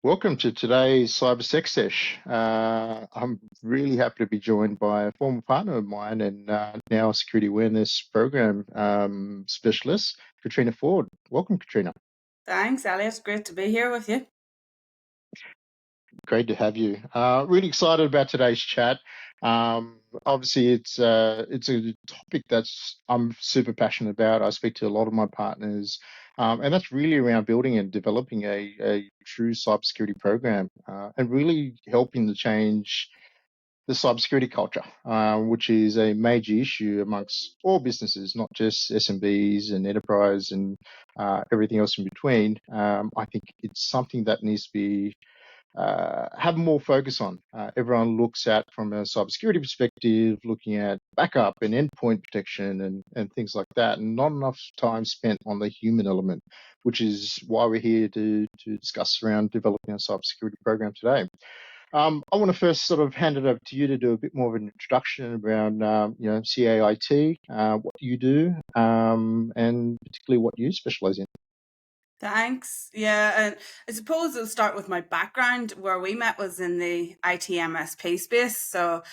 Welcome to today's Cyber Sesh. I'm really happy to be joined by a former partner of mine and now security awareness program specialist, Caitriona Forde. Welcome, Caitriona. Thanks, Elliot. Great to be here with you. Great to have you. Really excited about today's chat. Obviously, it's a topic that's I'm super passionate about. I speak to a lot of my partners, and that's really around building and developing a true cybersecurity program, and really helping to change the cybersecurity culture, which is a major issue amongst all businesses, not just SMBs and enterprise and everything else in between. I think it's something that needs to be have more focus on. Everyone looks at from a cybersecurity perspective, looking at backup and endpoint protection and things like that, and not enough time spent on the human element, which is why we're here to discuss around developing a cybersecurity program today. I want to first sort of hand it over to you to do a bit more of an introduction around, CAIT, what you do, and particularly what you specialize in. Thanks. Yeah, and I suppose I'll start with my background. Where we met was in the IT MSP space. So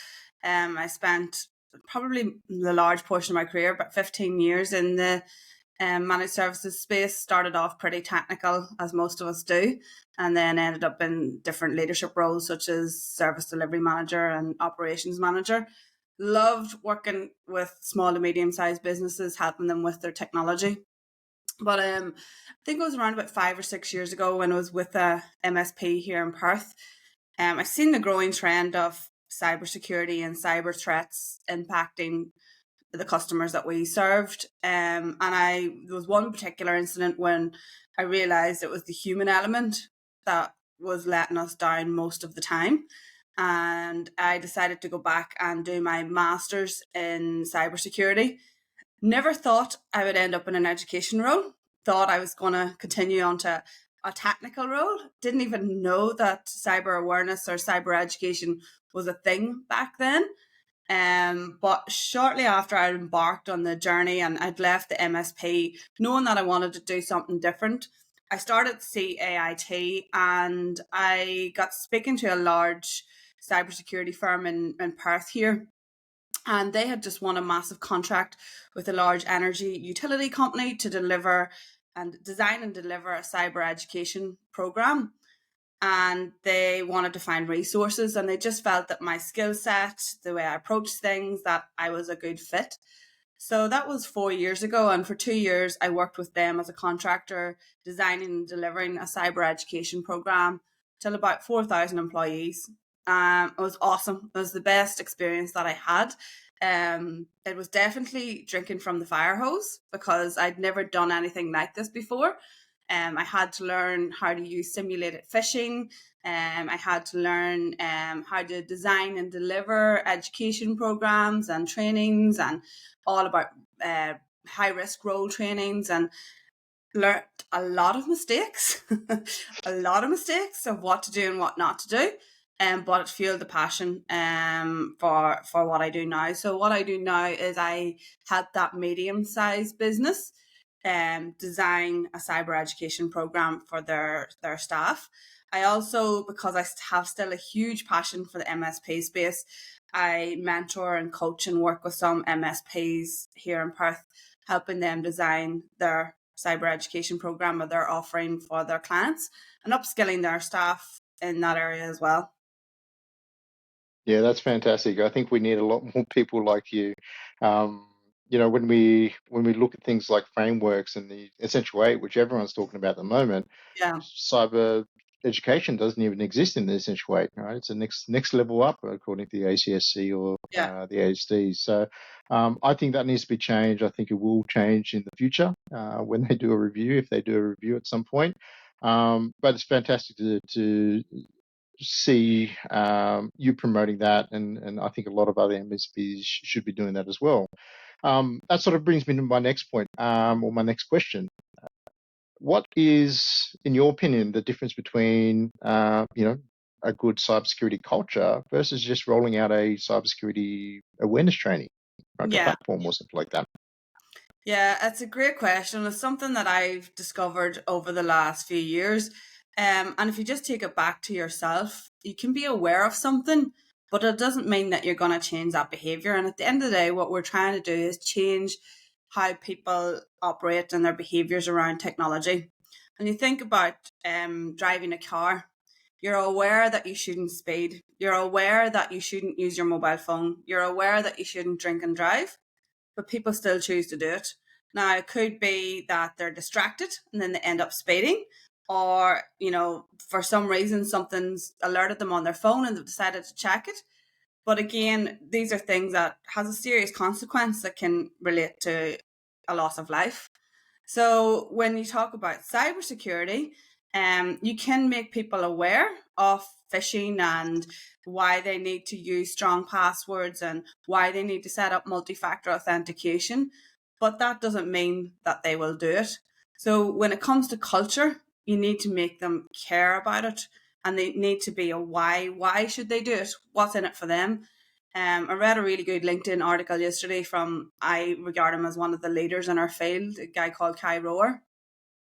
I spent probably the large portion of my career, about 15 years in the managed services space. Started off pretty technical, as most of us do, and then ended up in different leadership roles such as service delivery manager and operations manager. Loved working with small to medium sized businesses, helping them with their technology. But I think it was around about 5 or 6 years ago when I was with a MSP here in Perth. I've seen the growing trend of cybersecurity and cyber threats impacting the customers that we served. There was one particular incident when I realized it was the human element that was letting us down most of the time. And I decided to go back and do my master's in cybersecurity. Never thought I would end up in an education role. Thought I was going to continue on to a technical role. Didn't even know that cyber awareness or cyber education was a thing back then. But shortly after I embarked on the journey and I'd left the MSP, knowing that I wanted to do something different, I started CAIT and I got speaking to a large cybersecurity firm in Perth here. And they had just won a massive contract with a large energy utility company to deliver and design and deliver a cyber education program. And they wanted to find resources, and they just felt that my skill set, the way I approached things, that I was a good fit. So that was 4 years ago. And for 2 years, I worked with them as a contractor, designing and delivering a cyber education program till about 4,000 employees. It was awesome. It was the best experience that I had. It was definitely drinking from the fire hose because I'd never done anything like this before. I had to learn how to use simulated phishing. I had to learn how to design and deliver education programs and trainings and all about high risk role trainings, and learned a lot of mistakes, a lot of mistakes of what to do and what not to do. But it fueled the passion for what I do now. So what I do now is I help that medium sized business design a cyber education program for their staff. I also, because I have still a huge passion for the MSP space, I mentor and coach and work with some MSPs here in Perth, helping them design their cyber education program or their offering for their clients and upskilling their staff in that area as well. Yeah, that's fantastic. I think we need a lot more people like you. When we look at things like frameworks and the Essential Eight, which everyone's talking about at the moment, Yeah, cyber education doesn't even exist in the Essential Eight, right? It's a next level up according to the ACSC or yeah, the ASD. So I think that needs to be changed. I think it will change in the future when they do a review, if they do a review at some point. But it's fantastic to see you promoting that, and I think a lot of other MSPs should be doing that as well. That sort of brings me to my next point, or my next question. What is, in your opinion, the difference between, a good cybersecurity culture versus just rolling out a cybersecurity awareness training, like a yeah. platform or something like that? Yeah, it's a great question. It's something that I've discovered over the last few years. And if you just take it back to yourself, you can be aware of something, but it doesn't mean that you're going to change that behavior. And at the end of the day, what we're trying to do is change how people operate and their behaviors around technology. And you think about driving a car, you're aware that you shouldn't speed. You're aware that you shouldn't use your mobile phone. You're aware that you shouldn't drink and drive, but people still choose to do it. Now, it could be that they're distracted and then they end up speeding, or, for some reason, something's alerted them on their phone and they've decided to check it. But again, these are things that has a serious consequence that can relate to a loss of life. So when you talk about cybersecurity, you can make people aware of phishing and why they need to use strong passwords and why they need to set up multi-factor authentication, but that doesn't mean that they will do it. So when it comes to culture, you need to make them care about it, and they need to be a why. Why should they do it? What's in it for them? I read a really good LinkedIn article yesterday from, I regard him as one of the leaders in our field, a guy called Caitriona.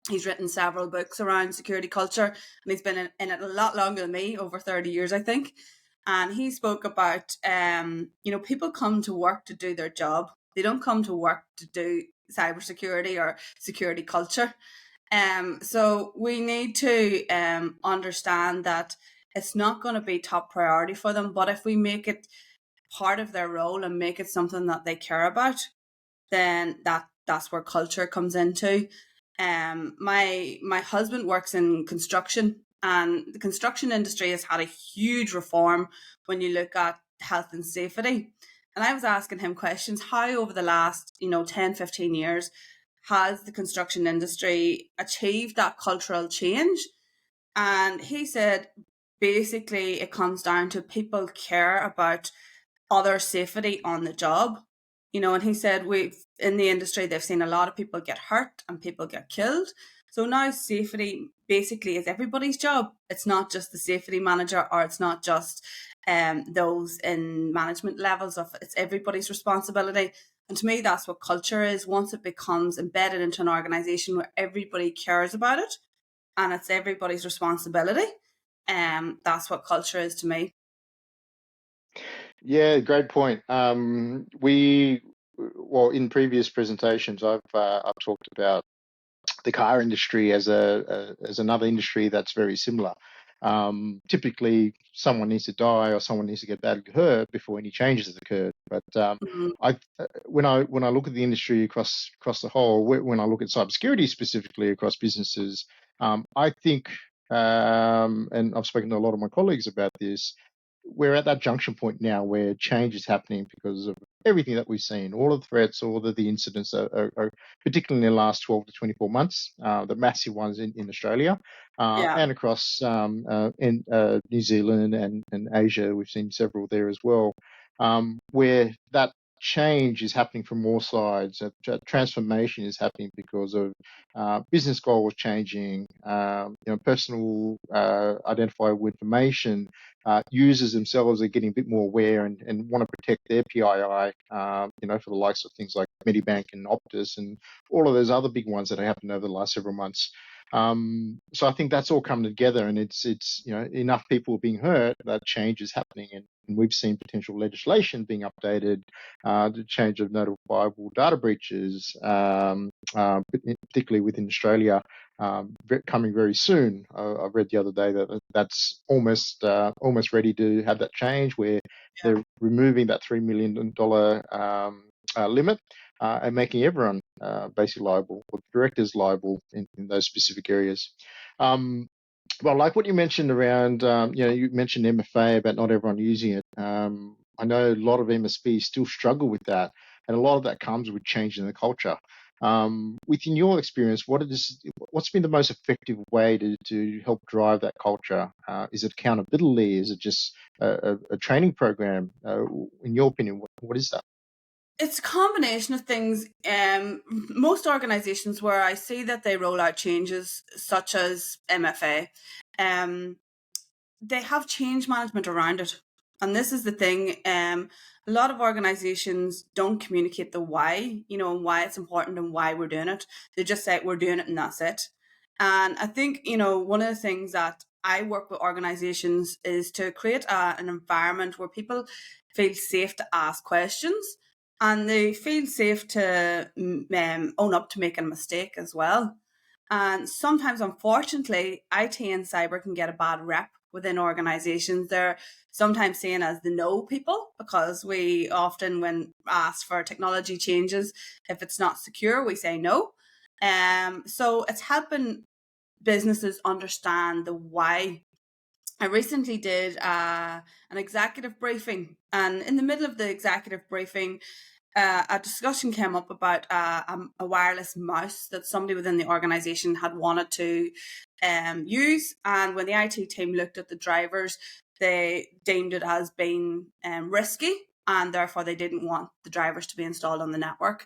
He's written several books around security culture, and he's been in it a lot longer than me, over 30 years, I think. And he spoke about, people come to work to do their job. They don't come to work to do cybersecurity or security culture. So we need to understand that it's not going to be top priority for them, but if we make it part of their role and make it something that they care about, then that's where culture comes into. My husband works in construction, and the construction industry has had a huge reform when you look at health and safety. And I was asking him questions, how over the last 10-15 years has the construction industry achieved that cultural change? And he said basically it comes down to people care about other safety on the job. And he said we've in the industry they've seen a lot of people get hurt and people get killed. So now safety basically is everybody's job. It's not just the safety manager, or it's not just those in management levels of, it's everybody's responsibility. And to me, that's what culture is. Once it becomes embedded into an organization where everybody cares about it and it's everybody's responsibility, that's what culture is to me. Yeah, great point. Well, in previous presentations, I've talked about the car industry as another industry that's very similar. Typically, someone needs to die or someone needs to get badly hurt before any changes have occurred. But Mm, when I look at the industry across the whole, when I look at cybersecurity specifically across businesses, I think, and I've spoken to a lot of my colleagues about this, we're at that junction point now where change is happening because of everything that we've seen, all of the threats, all of the incidents are particularly in the last 12 to 24 months, the massive ones in Australia yeah, and across in New Zealand and Asia. We've seen several there as well, where that change is happening from all sides. Transformation is happening because of business goals changing, personal identifiable information. Users themselves are getting a bit more aware and want to protect their PII, for the likes of things like Medibank and Optus and all of those other big ones that have happened over the last several months. So I think that's all come together, and it's enough people being hurt that change is happening, and we've seen potential legislation being updated, the change of notifiable data breaches, particularly within Australia, coming very soon. I read the other day that that's almost ready to have that change, where yeah, they're removing that $3 million limit and making everyone basically liable, or directors liable in those specific areas. Well, like what you mentioned around, you mentioned MFA about not everyone using it. I know a lot of MSPs still struggle with that, and a lot of that comes with changing the culture. Within your experience, what's been the most effective way to help drive that culture? Is it accountability? Is it just a training program? In your opinion, what is that? it's a combination of things. Most organizations where I see that they roll out changes such as MFA, um, they have change management around it. And this is the thing. A lot of organizations don't communicate the why, and why it's important and why we're doing it. They just say we're doing it and that's it. And I think, you know, one of the things that I work with organizations is to create an environment where people feel safe to ask questions and they feel safe to own up to making a mistake as well. And sometimes, unfortunately, IT and cyber can get a bad rep within organizations. They're sometimes seen as the no people because we often, when asked for technology changes, if it's not secure, we say no. So it's helping businesses understand the why. I recently did an executive briefing, and in the middle of the executive briefing, a discussion came up about a wireless mouse that somebody within the organization had wanted to use. And when the IT team looked at the drivers, they deemed it as being risky, and therefore they didn't want the drivers to be installed on the network.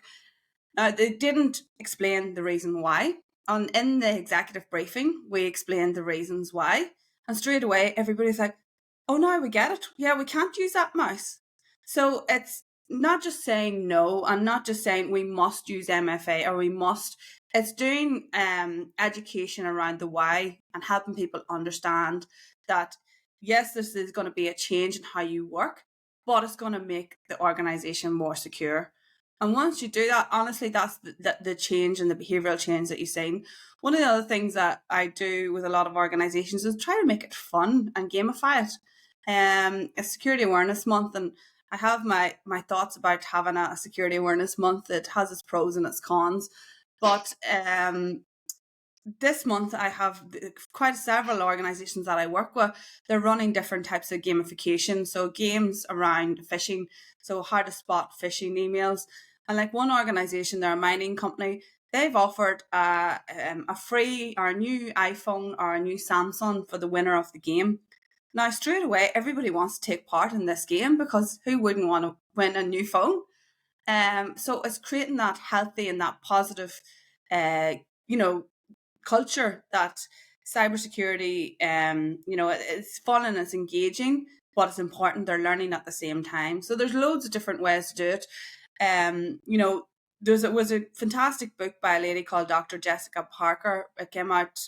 They didn't explain the reason why. In the executive briefing, we explained the reasons why. And straight away, everybody's like, oh, now we get it. Yeah, we can't use that mouse. So it's not just saying no and not just saying we must use MFA or we must. It's doing education around the why and helping people understand that, yes, this is going to be a change in how you work, but it's going to make the organization more secure. And once you do that, honestly, that's the change and the behavioral change that you've seen. One of the other things that I do with a lot of organizations is try to make it fun and gamify it. It's Security Awareness Month, and I have my thoughts about having a Security Awareness Month. It has its pros and its cons, but this month I have quite several organizations that I work with. They're running different types of gamification, so games around phishing, so how to spot phishing emails. And like one organization, they're a mining company, they've offered a free or a new iPhone or a new Samsung for the winner of the game. Now straight away everybody wants to take part in this game because who wouldn't want to win a new phone? So it's creating that healthy and that positive you know, culture that cybersecurity, it's fun and it's engaging, but it's important they're learning at the same time. So there's loads of different ways to do it. You know, was a fantastic book by a lady called Dr. Jessica Parker. It came out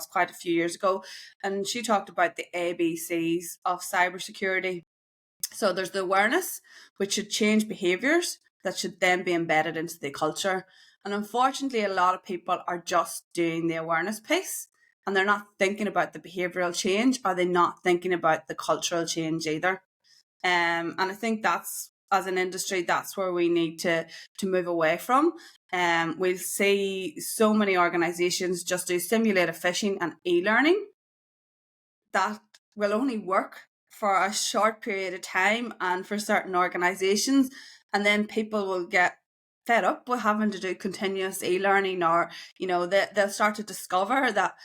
quite a few years ago, and she talked about the ABCs of cybersecurity. So there's the awareness, which should change behaviors that should then be embedded into the culture. And unfortunately, a lot of people are just doing the awareness piece and they're not thinking about the behavioral change, or they're not thinking about the cultural change either. And I think that's, as an industry, that's where we need to move away from. We'll see so many organizations just do simulated phishing and e-learning that will only work for a short period of time and for certain organizations, and then people will get fed up with having to do continuous e-learning, or they'll start to discover that,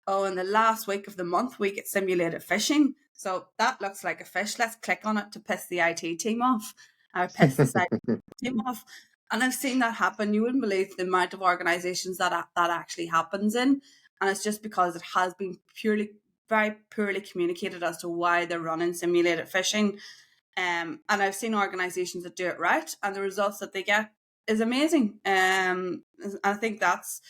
oh, in the last week of the month we get simulated phishing, so that looks like a fish, let's click on it to piss the IT team off or piss the site team off. And I've seen that happen. You wouldn't believe the amount of organizations that actually happens in, and it's just because it has been very poorly communicated as to why they're running simulated phishing. And I've seen organizations that do it right, and the results that they get is amazing. I think that's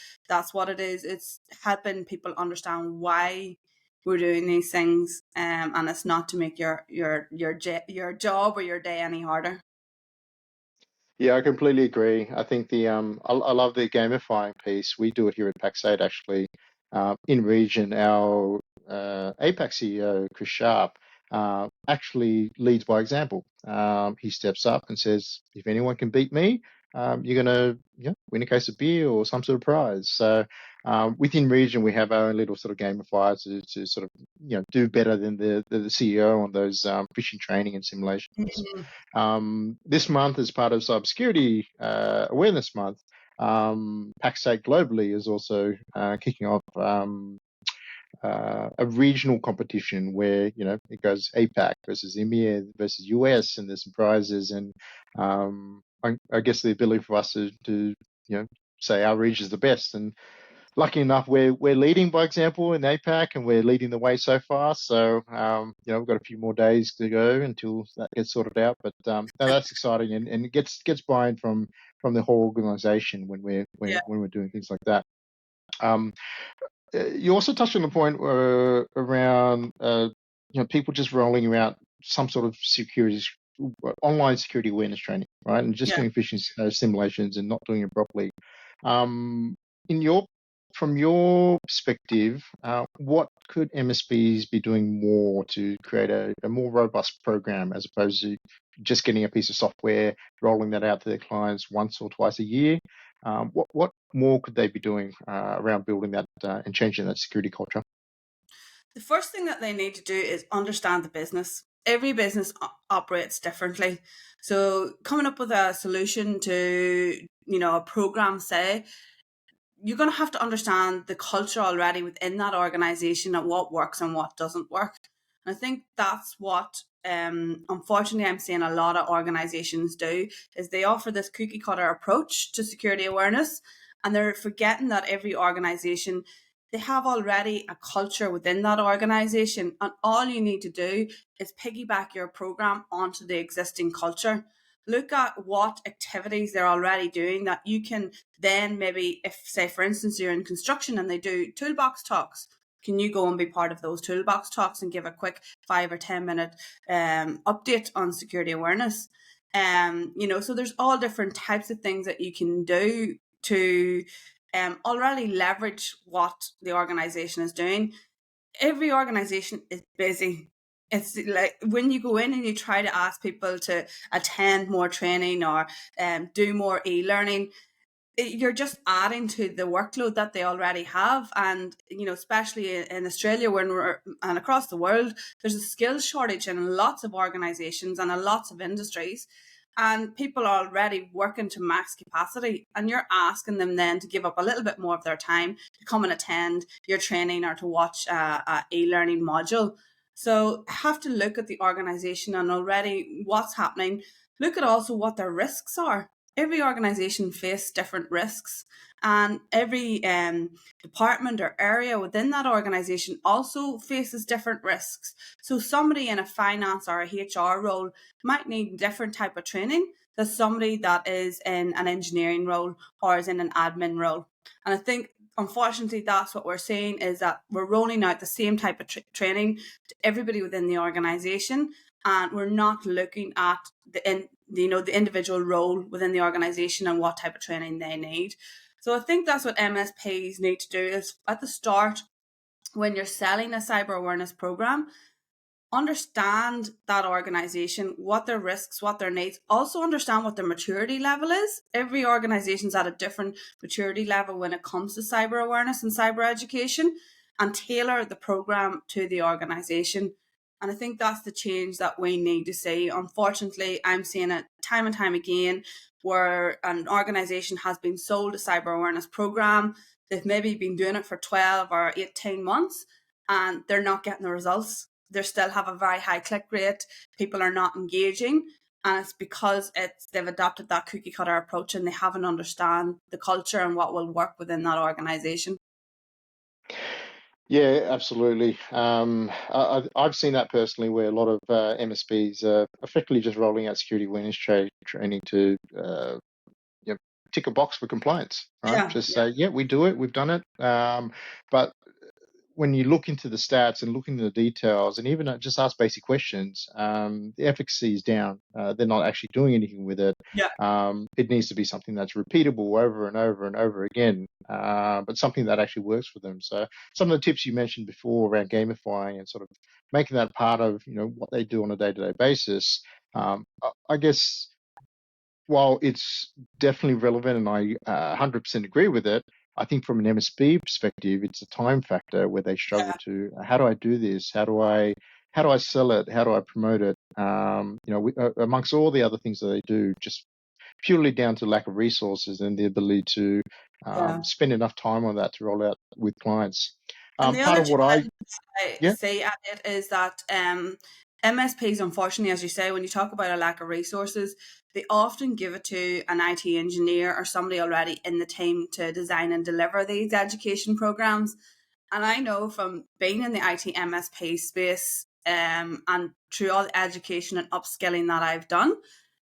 what it is. It's helping people understand why we're doing these things, and it's not to make your job or your day any harder. Yeah, I completely agree. I think I love the gamifying piece. We do it here at Pax8 actually. In region, our APAC CEO, Chris Sharp, actually leads by example. He steps up and says, if anyone can beat me, you're gonna win a case of beer or some sort of prize. So within region, we have our own little sort of gamifiers to sort of do better than the CEO on those phishing training and simulations. This month, as part of Cybersecurity Awareness Month, Pax8 globally is also kicking off a regional competition where it goes APAC versus EMEA versus US, and there's some prizes, and I guess the ability for us to say our region is the best. And lucky enough, we're leading by example in APAC, and we're leading the way so far. So we've got a few more days to go until that gets sorted out. But no, that's exciting, and it gets buy-in from the whole organisation when we're doing things like that. Um, you also touched on the point around people just rolling out some sort of online security awareness training, right? And just Yeah. doing phishing simulations and not doing it properly. Um, in your From your perspective, what could MSPs be doing more to create a more robust program as opposed to just getting a piece of software, rolling that out to their clients once or twice a year? What more could they be doing around building that and changing that security culture? The first thing that they need to do is understand the business. Every business operates differently. So coming up with a solution to, a program, say, you're going to have to understand the culture already within that organization and what works and what doesn't work. And I think that's what, unfortunately, I'm seeing a lot of organizations do is they offer this cookie cutter approach to security awareness, and they're forgetting that every organization, they have already a culture within that organization, and all you need to do is piggyback your program onto the existing culture. Look at what activities they're already doing that you can then maybe, if say for instance you're in construction and they do toolbox talks, can you go and be part of those toolbox talks and give a quick 5 or 10 minute update on security awareness? So there's all different types of things that you can do to already leverage what the organization is doing. Every organization is busy. It's like when you go in and you try to ask people to attend more training or do more e-learning, you're just adding to the workload that they already have. And especially in Australia and across the world, there's a skills shortage in lots of organizations and in lots of industries, and people are already working to max capacity, and you're asking them then to give up a little bit more of their time to come and attend your training or to watch a e-learning module. So have to look at the organization and already what's happening. Look at also what their risks are. Every organization faces different risks, and every department or area within that organization also faces different risks. So somebody in a finance or a HR role might need different type of training than somebody that is in an engineering role or is in an admin role. And I think unfortunately that's what we're seeing, is that we're rolling out the same type of training to everybody within the organization, and we're not looking at the individual role within the organization and what type of training they need. So I think that's what MSPs need to do, is at the start, when you're selling a cyber awareness program, understand that organization, what their risks, what their needs. Also understand what their maturity level is. Every organization's at a different maturity level when it comes to cyber awareness and cyber education, and tailor the program to the organization. And I think that's the change that we need to see. Unfortunately, I'm seeing it time and time again where an organization has been sold a cyber awareness program. They've maybe been doing it for 12 or 18 months and they're not getting the results. They still have a very high click rate. People are not engaging. And it's because they've adopted that cookie cutter approach and they haven't understand the culture and what will work within that organization. Yeah, absolutely. I've seen that personally, where a lot of MSPs are effectively just rolling out security awareness training to tick a box for compliance, right? Yeah, Just yeah, say, yeah, we do it, we've done it. But when you look into the stats and look into the details, and even just ask basic questions, the efficacy is down. They're not actually doing anything with it. yeah, It needs to be something that's repeatable over and over and over again, but something that actually works for them. So some of the tips you mentioned before around gamifying and sort of making that part of what they do on a day-to-day basis, I guess while it's definitely relevant and I 100% agree with it, I think from an MSP perspective, it's a time factor where they struggle yeah, to, how do I do this? How do I sell it? How do I promote it? Amongst all the other things that they do, just purely down to lack of resources and the ability to yeah. spend enough time on that to roll out with clients. And the Part other of what I, challenge I yeah, see at it is that MSPs, unfortunately, as you say, when you talk about a lack of resources, they often give it to an IT engineer or somebody already in the team to design and deliver these education programs. And I know from being in the IT MSP space and through all the education and upskilling that I've done,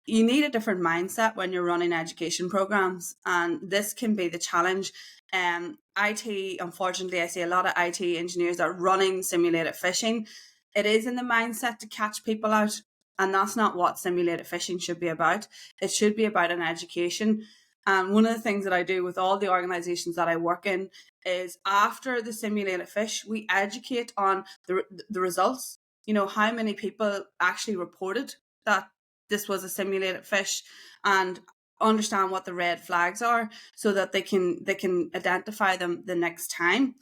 you need a different mindset when you're running education programs, and this can be the challenge. IT, unfortunately, I see a lot of IT engineers that are running simulated fishing. It is in the mindset to catch people out, and that's not what simulated fishing should be about. It should be about an education. And one of the things that I do with all the organizations that I work in is after the simulated fish, we educate on the results. You know, how many people actually reported that this was a simulated fish, and understand what the red flags are so that they can identify them the next time.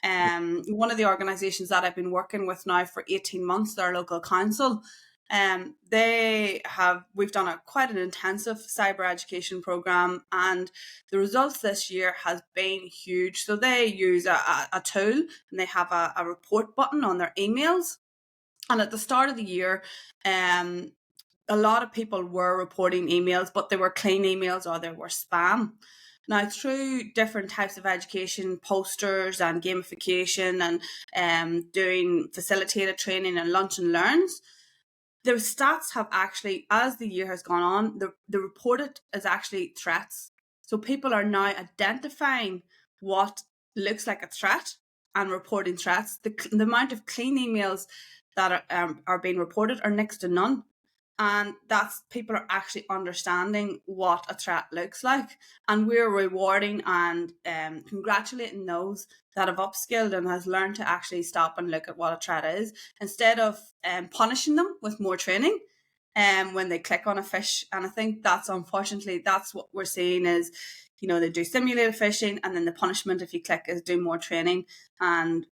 One of the organizations that I've been working with now for 18 months, their local council, we've done quite an intensive cyber education program, and the results this year has been huge. So they use a tool, and they have a report button on their emails. And at the start of the year, a lot of people were reporting emails, but they were clean emails or they were spam. Now, through different types of education, posters and gamification, and doing facilitated training and lunch and learns, the stats have actually, as the year has gone on, the reported is actually threats. So people are now identifying what looks like a threat and reporting threats. The amount of clean emails that are being reported are next to none. And that's, people are actually understanding what a threat looks like, and we're rewarding and congratulating those that have upskilled and has learned to actually stop and look at what a threat is, instead of punishing them with more training when they click on a fish. And I think that's, unfortunately, that's what we're seeing is, you know, they do simulated fishing, and then the punishment if you click is do more training. And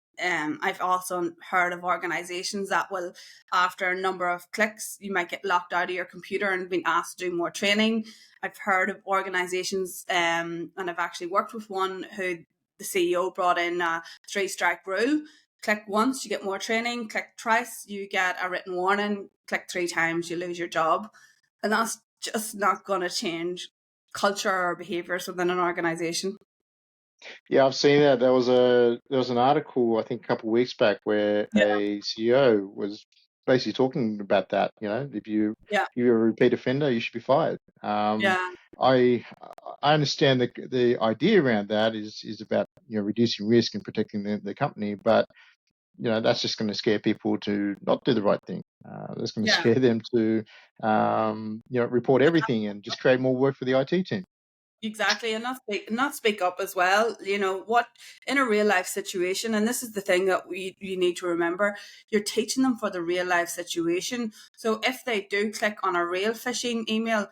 I've also heard of organizations that will, after a number of clicks, you might get locked out of your computer and been asked to do more training. I've heard of organizations, and I've actually worked with one who the CEO brought in a 3-strike rule. Click once, you get more training. Click twice, you get a written warning. Click 3 times, you lose your job. And that's just not going to change culture or behaviors within an organization. Yeah, I've seen that. There was an article I think a couple of weeks back where Yeah, a CEO was basically talking about that. You know, if yeah, you're a repeat offender, you should be fired. yeah, I I understand the idea around that is about, you know, reducing risk and protecting the company, but you know that's just going to scare people to not do the right thing. That's going to yeah. scare them to you know, report everything and just create more work for the IT team. Exactly, and not speak up as well. You know what, in a real life situation, and this is the thing that you need to remember: you're teaching them for the real life situation. So if they do click on a real phishing email,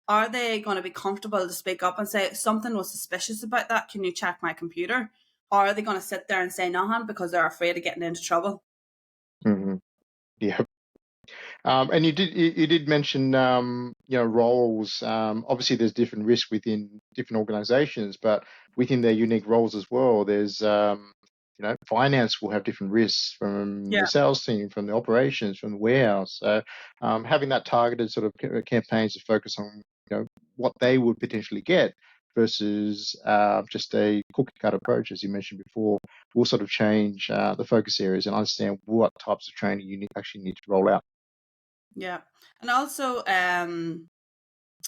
are they going to be comfortable to speak up and say something was suspicious about that? Can you check my computer? Or are they going to sit there and say nothing because they're afraid of getting into trouble? Hmm. Yeah. And you did mention you know, roles. Obviously, there's different risks within different organizations, but within their unique roles as well, there's you know, finance will have different risks from Yeah, the sales team, from the operations, from the warehouse. So having that targeted sort of campaigns to focus on, you know, what they would potentially get versus just a cookie cut approach, as you mentioned before, will sort of change the focus areas and understand what types of training actually need to roll out. yeah, and also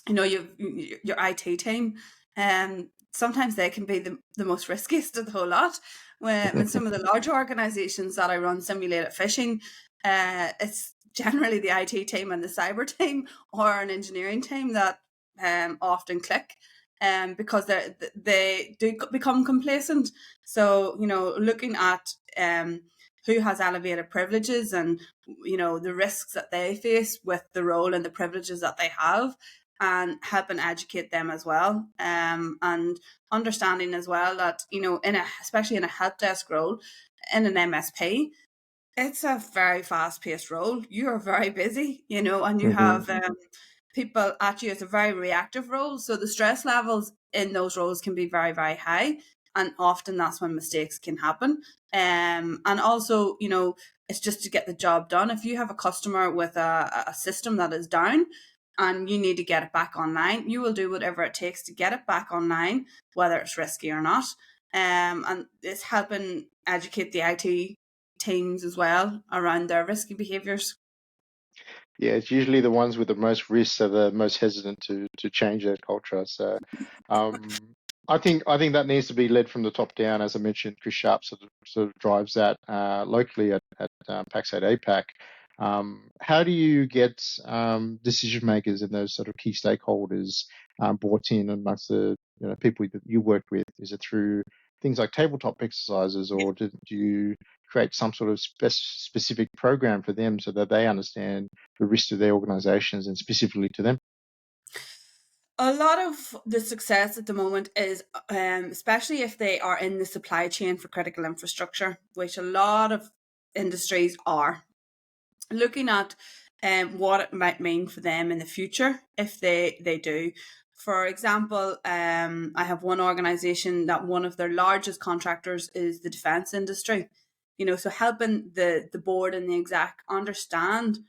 you know, your IT team, sometimes they can be the most riskiest of the whole lot. When some of the larger organizations that I run simulated phishing, it's generally the IT team and the cyber team or an engineering team that often click. Because they do become complacent. So, you know, looking at who has elevated privileges, and, you know, the risks that they face with the role and the privileges that they have, and help and educate them as well. And understanding as well that, you know, especially in a help desk role in an MSP, it's a very fast paced role. You are very busy, you know, and you Hmm. have people at you. It's a very reactive role. So the stress levels in those roles can be very, very high. And often that's when mistakes can happen. And also, you know, it's just to get the job done. If you have a customer with a system that is down and you need to get it back online, you will do whatever it takes to get it back online, whether it's risky or not. And it's helping educate the IT teams as well around their risky behaviours. Yeah, it's usually the ones with the most risks are the most hesitant to change their culture. So, um, I think that needs to be led from the top down. As I mentioned, Chris Sharp sort of drives that locally at Pax8 APAC. How do you get decision makers and those sort of key stakeholders brought in amongst the people that you work with? Is it through things like tabletop exercises, or do you create some sort of specific program for them so that they understand the risk to their organizations and specifically to them? A lot of the success at the moment is, especially if they are in the supply chain for critical infrastructure, which a lot of industries are, looking at what it might mean for them in the future if they do. For example, I have one organization that one of their largest contractors is the defense industry. So helping the board and the exec understand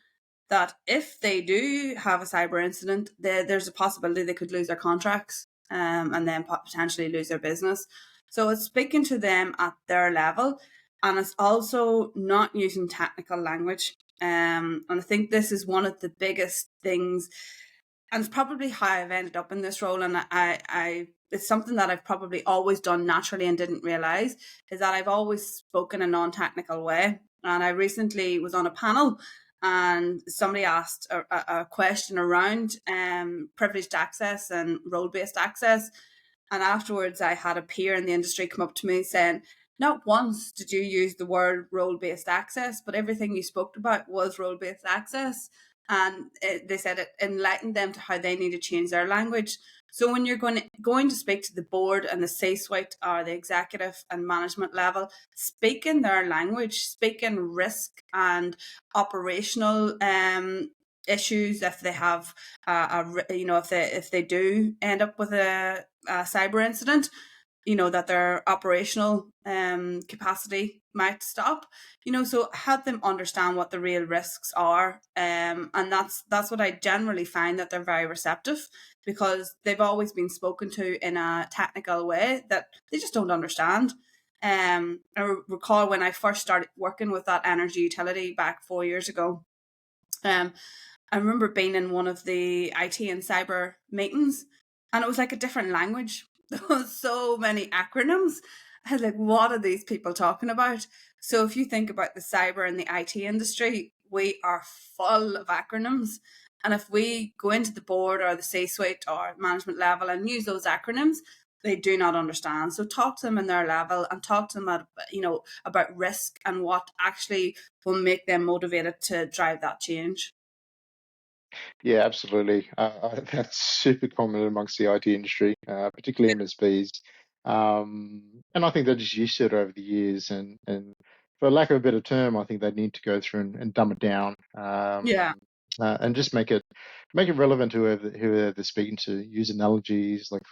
that if they do have a cyber incident, there's a possibility they could lose their contracts, and then potentially lose their business. So it's speaking to them at their level, and it's also not using technical language. And I think this is one of the biggest things, and it's probably how I've ended up in this role. And it's something that I've probably always done naturally and didn't realize, is that I've always spoken a non-technical way. And I recently was on a panel, and somebody asked a question around privileged access and role-based access. And afterwards, I had a peer in the industry come up to me saying, not once did you use the word role based access, but everything you spoke about was role based access. And they said it enlightened them to how they need to change their language. So when you're going to speak to the board and the C-suite or the executive and management level, speak in their language, speak in risk and operational issues if they have if they do end up with a cyber incident, that their operational capacity might stop. So help them understand what the real risks are, and that's what I generally find, that they're very receptive, because they've always been spoken to in a technical way that they just don't understand. I recall when I first started working with that energy utility back 4 years ago. um, I remember being in one of the IT and cyber meetings, and it was like a different language. There was so many acronyms. I was like, what are these people talking about? So if you think about the cyber and the IT industry, we are full of acronyms. And if we go into the board or the C-suite or management level and use those acronyms, they do not understand. So talk to them in their level, and talk to them about risk and what actually will make them motivated to drive that change. Yeah, absolutely. That's super common amongst the IT industry, particularly MSPs. And I think they're just used to it over the years. And for lack of a better term, I think they need to go through and dumb it down, Yeah, and just make it relevant to whoever they're speaking to. Use analogies like,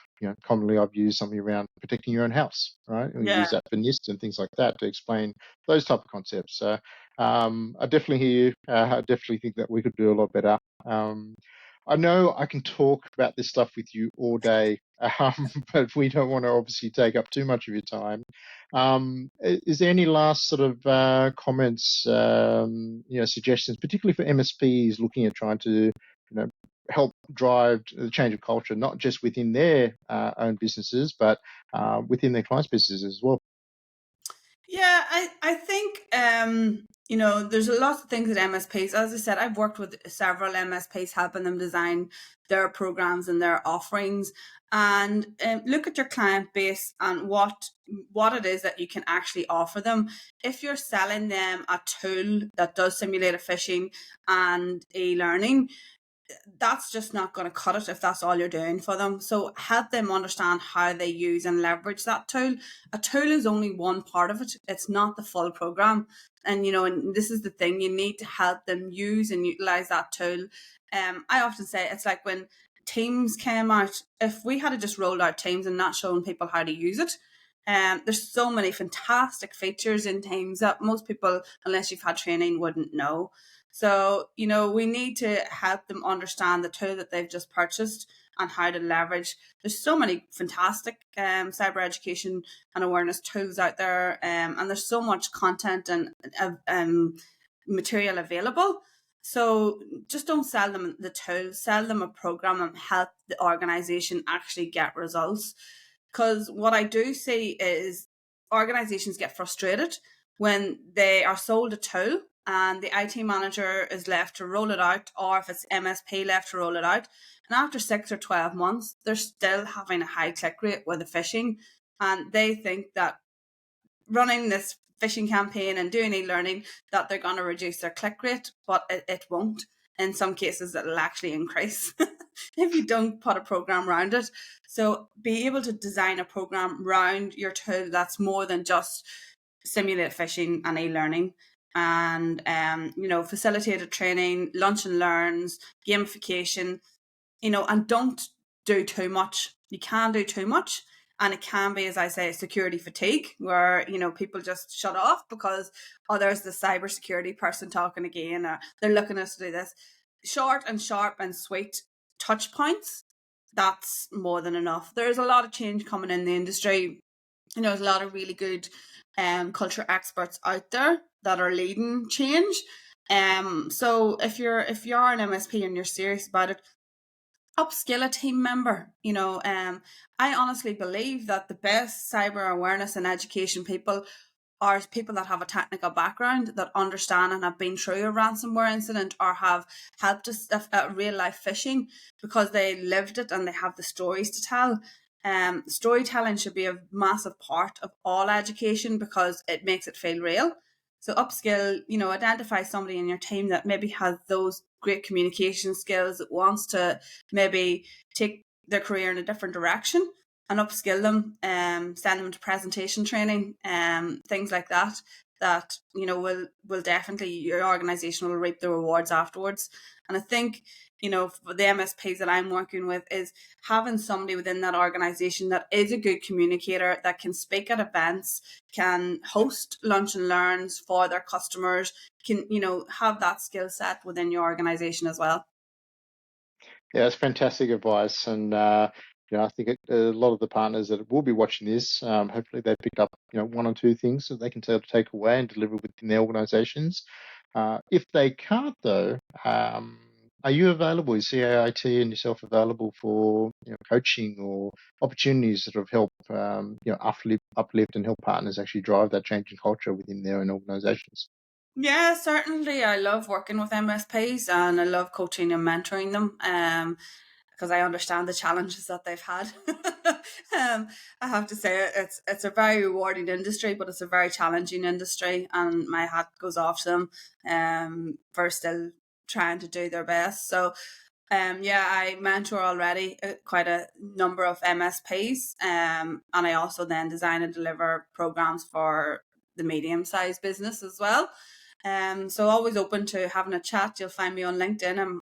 commonly I've used something around protecting your own house, right? We yeah. use that for NIST and things like that to explain those type of concepts. So I definitely hear you. I definitely think that we could do a lot better. Um, I know I can talk about this stuff with you all day, but we don't want to obviously take up too much of your time. Is there any last sort of comments, suggestions, particularly for MSPs looking at trying to, help drive the change of culture, not just within their own businesses, but within their clients' businesses as well? Yeah, I think there's a lot of things at MSPs. As I said, I've worked with several MSPs, helping them design their programs and their offerings, and look at your client base and what it is that you can actually offer them. If you're selling them a tool that does simulate a phishing and e-learning, that's just not going to cut it if that's all you're doing for them. So help them understand how they use and leverage that tool. A tool is only one part of it. It's not the full program. And this is the thing, you need to help them use and utilize that tool. I often say it's like when Teams came out, if we had just rolled out Teams and not shown people how to use it, there's so many fantastic features in Teams that most people, unless you've had training, wouldn't know. So, we need to help them understand the tool that they've just purchased and how to leverage. There's so many fantastic cyber education and awareness tools out there, and there's so much content and material available. So just don't sell them the tool, sell them a program and help the organization actually get results. Because what I do see is organizations get frustrated when they are sold a tool and the IT manager is left to roll it out, or if it's MSP left to roll it out. And after 6 or 12 months, they're still having a high click rate with the phishing. And they think that running this phishing campaign and doing e-learning that they're going to reduce their click rate, but it won't. In some cases, it'll actually increase if you don't put a program around it. So be able to design a program around your tool that's more than just simulate phishing and e-learning, and facilitated training, lunch and learns, gamification, and don't do too much. You can do too much. And it can be, as I say, security fatigue, where, people just shut off because, oh, there's the cybersecurity person talking again, or they're looking at us to do this. Short and sharp and sweet touch points, that's more than enough. There's a lot of change coming in the industry. There's a lot of really good culture experts out there that are leading change. So if you're an MSP and you're serious about it, upskill a team member. I honestly believe that the best cyber awareness and education people are people that have a technical background, that understand and have been through a ransomware incident or have helped us at real life phishing, because they lived it and they have the stories to tell. Storytelling should be a massive part of all education because it makes it feel real. So upskill, identify somebody in your team that maybe has those great communication skills, that wants to maybe take their career in a different direction, and upskill them, send them to presentation training, things like that. That will definitely, your organisation will reap the rewards afterwards. And I think for the MSPs that I'm working with, is having somebody within that organisation that is a good communicator, that can speak at events, can host lunch and learns for their customers, can have that skill set within your organisation as well. Yeah, that's fantastic advice, and I think a lot of the partners that will be watching this, hopefully they picked up one or two things that they can take away and deliver within their organisations. If they can't, though, are you available? Is CAIT and yourself available for coaching or opportunities that have helped uplift and help partners actually drive that change in culture within their own organisations? Yeah, certainly. I love working with MSPs and I love coaching and mentoring them. Because I understand the challenges that they've had. I have to say it's a very rewarding industry, but it's a very challenging industry, and my hat goes off to them for still trying to do their best. So I mentor already quite a number of MSPs, and I also then design and deliver programs for the medium-sized business as well. So always open to having a chat. You'll find me on LinkedIn.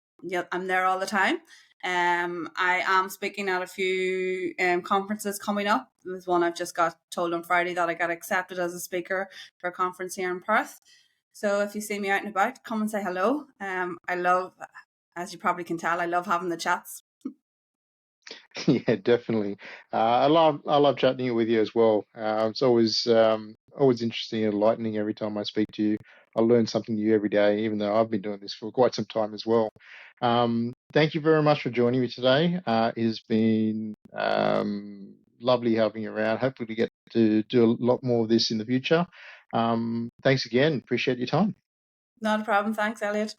I'm there all the time. I am speaking at a few conferences coming up. There's one I've just got told on Friday that I got accepted as a speaker for a conference here in Perth. So if you see me out and about, come and say hello. I love, as you probably can tell, I love having the chats. Yeah, definitely. I love chatting with you as well. It's always interesting and enlightening every time I speak to you. I learn something new every day, even though I've been doing this for quite some time as well. Thank you very much for joining me today. It has been lovely having you around. Hopefully, we get to do a lot more of this in the future. Thanks again. Appreciate your time. Not a problem. Thanks, Elliot.